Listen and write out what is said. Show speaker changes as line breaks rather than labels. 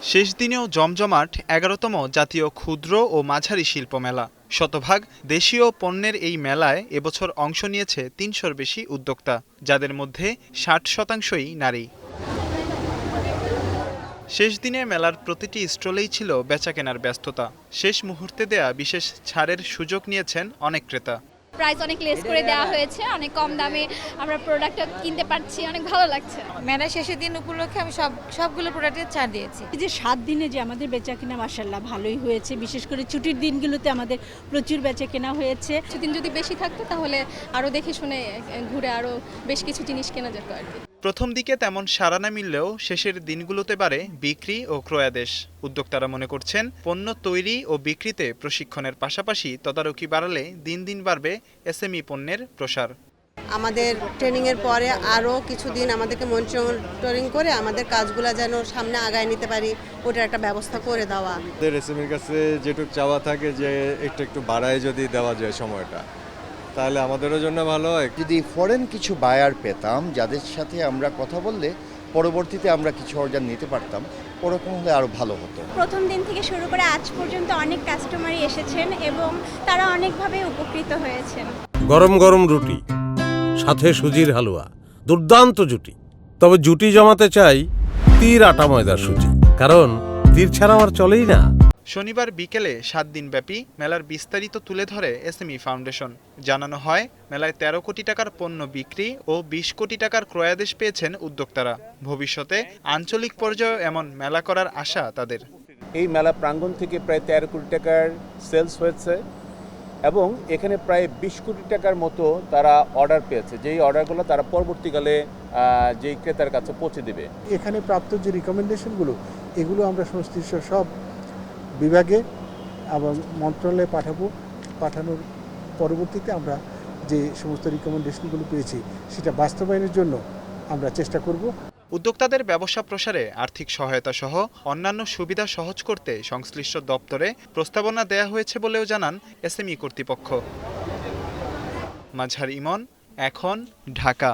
শেষ দিনেও জমজমাট ১১তম জাতীয় ক্ষুদ্র ও মাঝারি শিল্প মেলা। শতভাগ দেশীয় পণ্যের এই মেলায় এবছর অংশ নিয়েছে ৩০০-র বেশি উদ্যোক্তা, যাদের মধ্যে ৬০%ই নারী। শেষ দিনে মেলার প্রতিটি স্টলেই ছিল বেচাকেনার ব্যস্ততা। শেষ মুহূর্তে দেয়া বিশেষ ছাড়ের সুযোগ নিয়েছেন অনেক ক্রেতা।
প্রাইস অনেক লেস করে দেওয়া হয়েছে, অনেক কম দামে আমরা প্রোডাক্টটা কিনতে পারছি, অনেক ভালো লাগছে।
মেলা শেষের দিন উপলক্ষে আমি সবগুলো প্রোডাক্টের ছাড় দিয়েছি।
এই যে ৭ দিনে যে আমাদের বেচাকেনা মাশাআল্লাহ ভালোই হয়েছে, বিশেষ করে ছুটির দিনগুলোতে আমাদের প্রচুর বেচাকেনা হয়েছে।
সেদিন যদি বেশি থাকতো তাহলে আরও দেখে শুনে ঘুরে আরও বেশ কিছু জিনিস কেনা যেত আর কি।
প্রথম দিকে তেমন সাড়া না মিললেও শেষের দিনগুলোতে বাড়ে বিক্রি ও ক্রয়াদেশ। উদ্যোক্তারা মনে করছেন, পণ্য তৈরি ও বিক্রিতে প্রশিক্ষণের পাশাপাশি তদারকি বাড়ালে দিন দিন বাড়বে এসএমই পণ্যের প্রসার।
আমাদের ট্রেনিংয়ের পরে আরও কিছুদিন আমাদেরকে মনিটরিং করে আমাদের কাজগুলো যেন সামনে আগায় নিতে পারি, ওটার একটা ব্যবস্থা করে দেওয়া।
আমাদের এসএমইর কাছে যেটুকু চাওয়া থাকে যে একটু বাড়ায় যদি দেওয়া যায় সময়টা, তাহলে আমাদেরও জন্য ভালো হয়।
যদি ফরেন কিছু বায়ার পেতাম যাদের সাথে আমরা কথা বললে পরবর্তীতে আমরা কিছু অর্ডার নিতে পারতাম, ওরকম হলে আরও ভালো হতো।
প্রথম দিন থেকে শুরু করে আজ পর্যন্ত অনেক কাস্টমারই এসেছেন এবং তারা অনেকভাবে উপকৃত হয়েছেন।
গরম গরম রুটি, সাথে সুজির হালুয়া, দুর্দান্ত জুটি। তবে জুটি জমাতে চাই তীর আটা ময়দার সুজি, কারণ তীর ছাড়া আমার চলেই না।
শনিবার বিকেলে ৭ দিনব্যাপী মেলার বিস্তারিত তুলে ধরে এসএমই ফাউন্ডেশন। জানানো হয়, মেলায় ১৩ কোটি টাকার পণ্য বিক্রি ও ২০ কোটি টাকার ক্রয়াদেশ পেয়েছেন উদ্যোক্তারা। ভবিষ্যতে আঞ্চলিক পর্যায়ে এমন মেলা করার আশা তাদের।
এই মেলা প্রাঙ্গণ থেকে প্রায় ১৩ কোটি টাকার সেলস হয়েছে এবং এখানে প্রায় ২০ কোটি টাকার মতো তারা অর্ডার পেয়েছে, যেই অর্ডারগুলো তারা পরবর্তীকালে যেই ক্রেতার কাছে পৌঁছে দেবে।
এখানে প্রাপ্ত যে রিকমেন্ডেশনগুলো, এগুলো আমরা সংশ্লিষ্ট সব বিভাগে এবং মন্ত্রণালয়ে পাঠানোর পরবর্তীতে আমরা যে সমস্ত রিকমেন্ডেশনগুলো পেয়েছি সেটা বাস্তবায়নের জন্য আমরা চেষ্টা করব।
উদ্যোক্তাদের ব্যবসা প্রসারে আর্থিক সহায়তা সহ অন্যান্য সুবিধা সহজ করতে সংশ্লিষ্ট দপ্তরে প্রস্তাবনা দেয়া হয়েছে বলেও জানান এসএমই কর্তৃপক্ষ। মাঝার ইমন, এখন, ঢাকা।